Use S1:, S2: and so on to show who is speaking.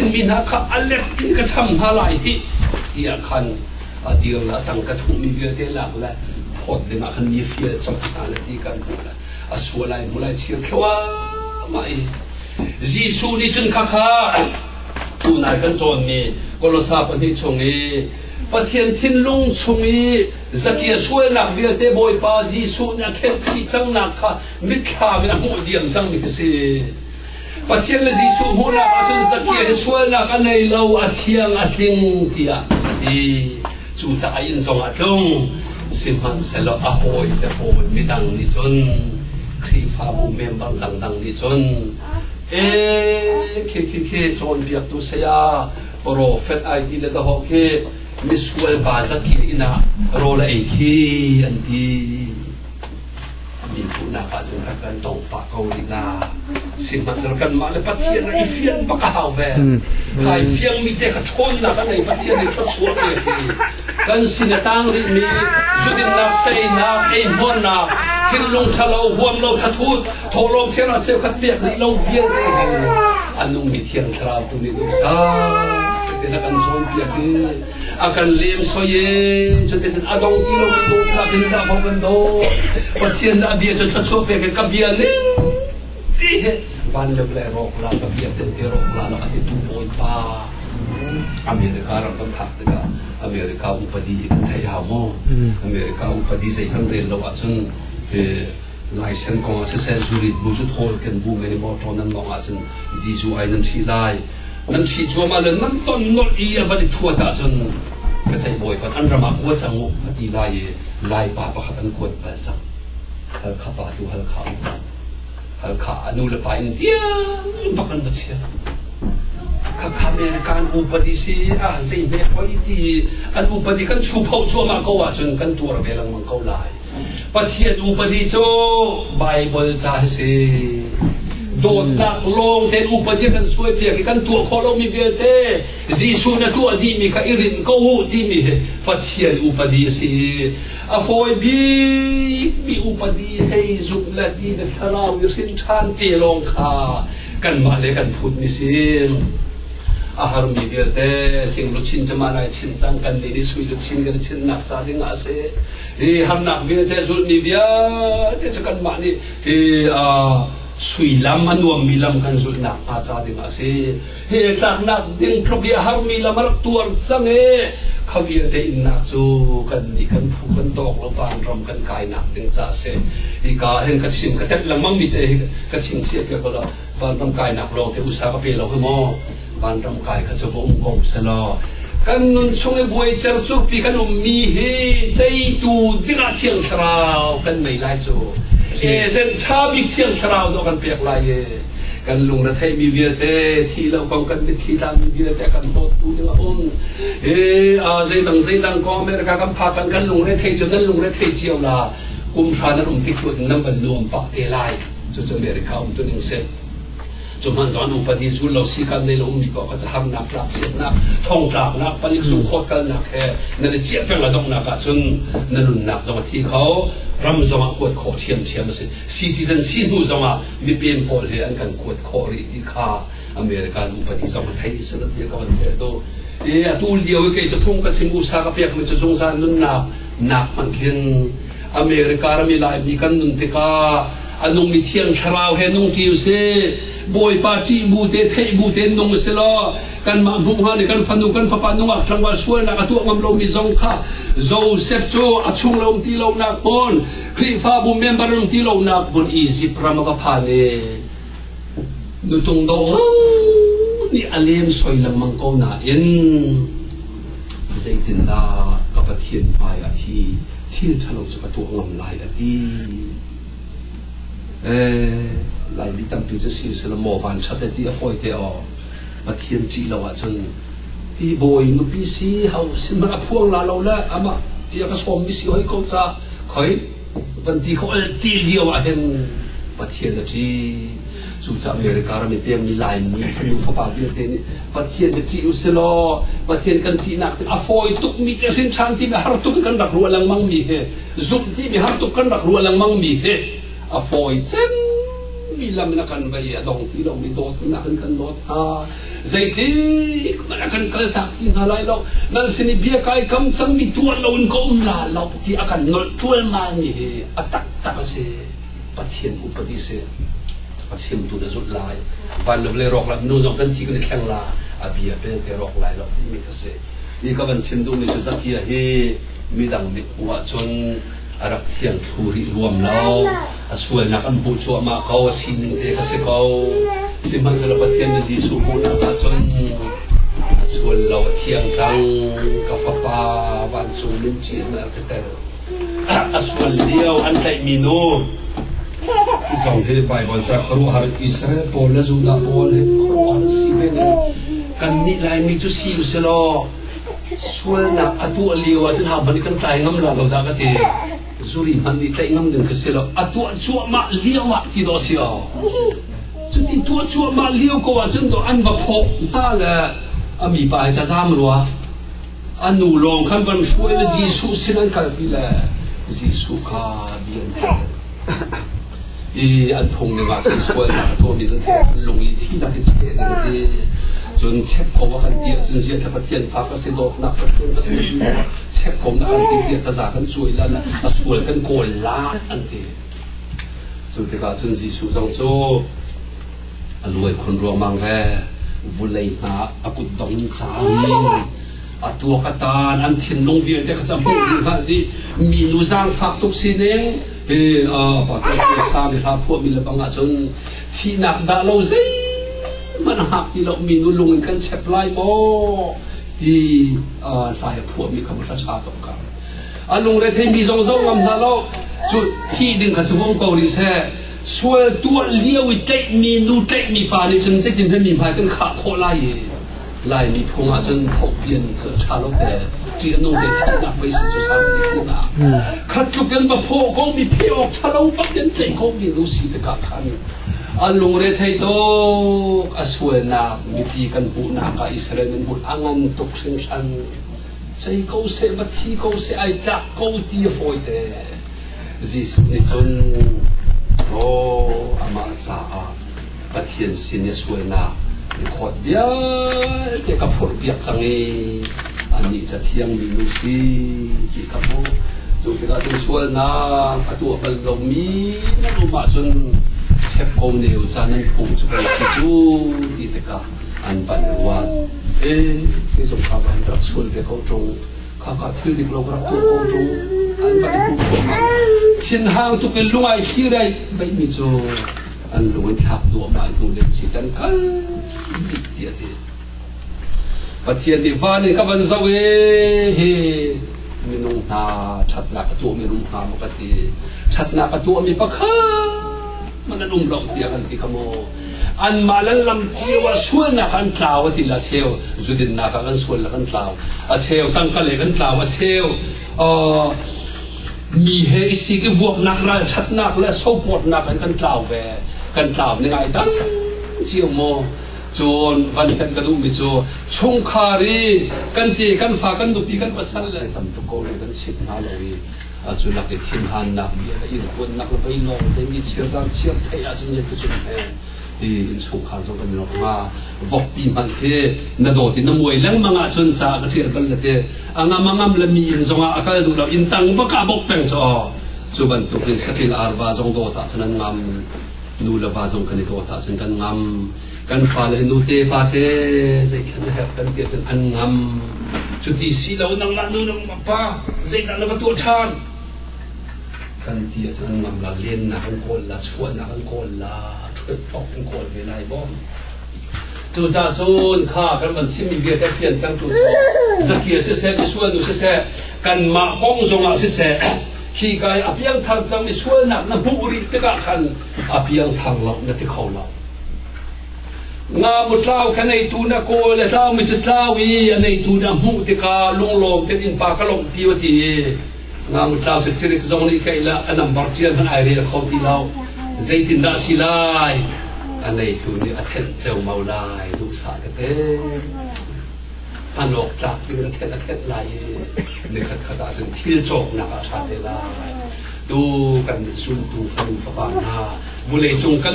S1: mina ka alep tin ka cham halai hi tia khan adir la tang ka thung mi ve te lak la phot de ma khan ni fia cham ta la ti kan la aswalai mulai chir khwa mai jisu ni chun kha kha tu na kan chon ni kolosa pa ni chongi pathian thin lung chungi zakia suai nak ve te boy pa jisu na khet si chang nak kha mit kha mi na mu diam chang mi se pathian le jisu huna asun zakia suai nak anei lo athiang atling tia di chu cha in song atlong simhan selo a hoi te hoi mi dang ni chon khi fa bu mem bang dang ni chon ke chon biak tu se ya prophet ai di le da ho ke miswal baza ki ina rola ai ki anti mi pu na ka chung ka kan tong pa ko ri na sin ma ser kan ma le pathian ai fian pa ka ha ve kai fiang mi te ka chon na ka nei pathian ai thot suak ke kan sin tang ri mi zudin na sei na ei mon na thil lung thalo huam lo thatut tholom sera se khat pek ni lo vier ke anung mi thiang thra tu ni du sa te na kan zon pia ke akan lem soye chote chen adong ti lo ko la bin da ba ban do pathian na bia chot thot pe ke ka bia le ti he ban le ble ro la ka bia te ro la la ati tu poi pa Amerika ra kan thak te ka Amerika upadi kan thai ha mo Amerika upadi sei kan re lo achun license ko se se zuri bu zu thol kan bu me mo tonan mo achun di zu ai nam chi lai nam chi chu ma le nam ton no I avani thua ta chun ka chai boy pa an rama ko changu ati lai pa pa khat an ko pa chang hal kha pa tu hal kha anu le pa india bakan bachia ka American upadi si zai me ko iti an upadi kan chu phau chu ma ko wa chun kan tur ve lang mang ko lai pathian upadi cho bible cha se dot tak long ten upadi kan suai pia kan tu kholo mi ve te jisu na tu adi mi ka irin ko hu di mi pathian upadi si afoi bi upadi hei zuk la di na tharau yusin chan te long kha kan ma le kan phut mi sim ahar mi ve te thing lu chin chama nai chin chang kan ni sui lu chin kan chin nak cha ding a se ham nak ve te zul mi via te chakan ma ni sui lam anuam mi lam kan zul nak a cha ding a se he tak nak ding throbi har mi lam ar tuar chang e khavia te in nak chu kan ni kan phu kan tok lo pan rom kan kai nak ding cha se I ka hen ka sim ka tek lamang mi te ka chim che ke ko la pan rom kai nak lo te usa ka pe lo mo pan rom kai ka chu bom kom se lo kan nun chung e buai cher chu pi kan mi he dei tu dinga thiang thrao kan nei lai chu zen cha bi thiang thrao do kan pek lai e kan lung na thai mi vi te thi lo kong kan mi thi la mi vi te kan hot tu dinga on zai dang ko America kan pha kan lung re thei chu nan lung re thei chiao la kum thra na rum tik tu nam ban lum pa te lai chu America tu ning se Cuman zon upadi zul lo sikan ne lo mi pa ka ham nak lak siat nak thong tak nak panik su khot kal nak he na le chiat peng la dong nak ka chun na lun nak zong thi khao ram zong ko kho thiam se citizen sin hu zong mi pen pol he an kan ko kho ri ti kha American upadi zong thai se la ti ka ban he to atul dio ke cha thong ka singu sa ka pek mi cha zong sa lun nak man khin America ra mi lai mi kan nun te ka anung mi thiang tharau he nung tiu se boy pa chi bu te thei bu te nung se lo kan ma bu ha ni kan fanu kan fa pa nung a thang wa suai na ka tu ngam lo mi zong kha zo sep chu a chung lo ti lo na pon kri fa bu member lo ti lo na pon easy prama ka pha le nu tung do ni alem soi lam mang ko na in zai tin da ka pathian pa ya hi thil chalo chu ka tu ngam lai a ti lại đi tâm tư cho xin sẽ là mò van chặt đi ở phơi thế mà thiên chỉ là vậy chân thì bồi nó bị xí hậu xin mà phuang là lâu là ama giờ cái xóm bị xí hơi câu cha khởi vấn đề có ti nhiều à hen mà thiên là chỉ chủ cha America ra mình xem đi lại mình phải dùng pháp bảo thế này mà thiên là chỉ u sẽ lo mà thiên cần chỉ nạp à phơi tục mi cái xin chăn thì har tục cần đặt ruộng lăng măng mi he giúp thì mi har tục cần đặt ruộng lăng măng mi he à phơi chân mi lam na kan vai adong ti lo mi dot na kan dot ha dây thế mà kan kal tak ti ngalai lo nan sini bia kai kam chang mi tuan lo in ko la lo ti akan nol tual ma ni atak tak se pathian upadi se pathian tu da zut lai van le rok la no jong kan ti kan khang la abia pe te rok lai lo ti mi ka se ni ka van sim du mi se zakia he mi dang mi wa chon arak thiang thuri ruam lao aswal na kan bu chu ma ko sin te ka se ko siman sa pathian ni Jisu ko na ka chon aswal lao thiang chang ka fa pa van sung lim chi na ka te aswal liao an tai mi no dòng thế bài bọn cha khổ har Israel Paul là dùng là Paul hết khổ har si bên kan ni lại mi chú si lu selo sual na atu aliwa chân ham bani kan tai ngam la lo da ka te zuri man ni tai ngam den ka selo atu chu ma liwa ti do sia chu ti tu chu ma liu ko wa chân do an va pho na la ami pai cha sam ruwa anu long kan ban sual le Jisu sinan kal pi la Jisu ka bian an phong ne ma si sual na to mi den long li thi na ke che de chun chep ko wa kan dia chun sia thapa thian pha ka se do na ka chun ka se chep ko na kan dia ta za kan chui la na a sual kan ko la an te chu te ka chun si su jong chu a luai khun ro mang ve vulei na a ku dong cha ni a tu ka tan an thin long vi te ka cham hu ha di mi nu zang phak tuk si neng pa ta sa mi ha phu mi la banga chun thi nak da lo zaiมันหักที่เรามีนุ่นลงกันเช็ดไล่โม่ที่ลายพวกมีคำราชาตกกันลุงเรทมีทรงๆงำนั่นแล้วจุดที่ดึงขัดสมองเกาหลีแท้ช่วยตัวเลี้ยววิจัยมีนุ่นเตะมีปานี่จนเส้นที่มีพายกันขาโคไล่มีพงอาจนหกเปลี่ยนชาโลกแต่จีนนุ่งเด็กที่นักไปสิ่งที่สามที่ฟูน่ะขัดลุกกันมาพอก็มีเพียวชาโลกฟักยันเตะก็มีรู้สิเด็กขันลุงเรทให้โตอสวยนามีปีกันหูนากับอิสราเอลหูอังันตกเส้นชันใจเขาเสบัติเขาเสไอจักเขาตีฟอยเตจิสุนิจนโอ้อามาจ้าปะเทียนสินสวยนาขอดเบียเด็กกับผลเบียจังเออันนี้จะเที่ยงมีลูซีที่กับผู้จุดที่เราจะสวยนาตัวบอลลมีนั่นรู้มาจนเชฟคงเดียวจานันปุ่งจุกเลยที่จูอีเด็กอันปันว่าที่สงครามอันรักชวนเด็กเขาจงข้าก็ถือเด็กเรารักตัวเขาจงอันปันปุ่งจงเช่นห้างทุกคนลุงไอ้ขี้ไรไม่มีจูอันลุงทับตัวมาตัวเล็กสิกันกันดิเดียดปัจเจียนดีฟ้านี่ก็วันเสาร์มีนุ่งหาชัดหนักตัวมีนุ่งหามกติชัดหนักตัวมีปะข้ามันนั่งหลงเดียกันที่ขโมอันมาลันลำเชียวส่วนนักขันคลาวที่ละเชียวจุดินนักขันส่วนละขันคลาวเชียวตั้งกะเลขันคลาวเชียวมีเฮสิกบวกนักไรชัดนักและโซปวดนักขันคลาวแวขันคลาวนี่ไงตั้งเชียวโมจนวันกันกระดูมิโจชงคารีกันตีกันฝากันดุปีกันปัสสันเลยทำตุกโกเลยกันสิบห้าเลยจุนักที่ทีมหันนักเบียร์อินคนนักไปลงได้มีเชี่ยวชาญเชี่ยวไทยอาจจะยังก็จุดแห่ที่อินสุขานสงกันออกมาบอกปีมันเทนโดตินมวยเลี้ยงมังอาชนชากระเทียกันเลยเทอ่างมังละมีอินสงอาการดูเราอินตังบักบอกเป็นซอจุบันตุกินสกิลอาร์วาจงโดตาฉะนั้นงามนูละวาจงกันโดตาฉะนั้นงามกันฟ้าเลยนูเตปาเตใจขันแหบกันเกิดอันงามจุดที่สีเรานังละนูนังมาป้าใจนั่นแล้วก็ตัวชานกันเตียจังงามละเล่นนักคนละชวนนักคนละช่วยปอกคนเวลาบ้องจูจ่าจูนข้ากันมันซิมีเบียดแต่เพียนกันจูจะเกี่ยเสียไปชวนดูเสียกันมาป้องทรงอาเสียขี้กายอภิยังทางจังไม่ชวนนักน้ำบุรีตะกะขันอภิยังทางเราเนี่ยที่เขาเรางามุดเล่าแค่ในตูนักโกและเล่าไม่จุดเล่าวีในตูนักมุติกาลงลงเต็มปากกะลงพิวตีงามุดเล่าเสร็จสิ่งที่นี่แค่ละอันนั้นบาร์เจียนมันไอเรียเขาที่เราใจตินดาสิไลอันในตูนี่อัฐนเจ้าเมาไลลูกสาวเต้อันออกจากที่อัฐนไลในขัดจนที่จบนักอาชาเตลาดูกันสุนทูฟันฝบานาบุเลจงกัน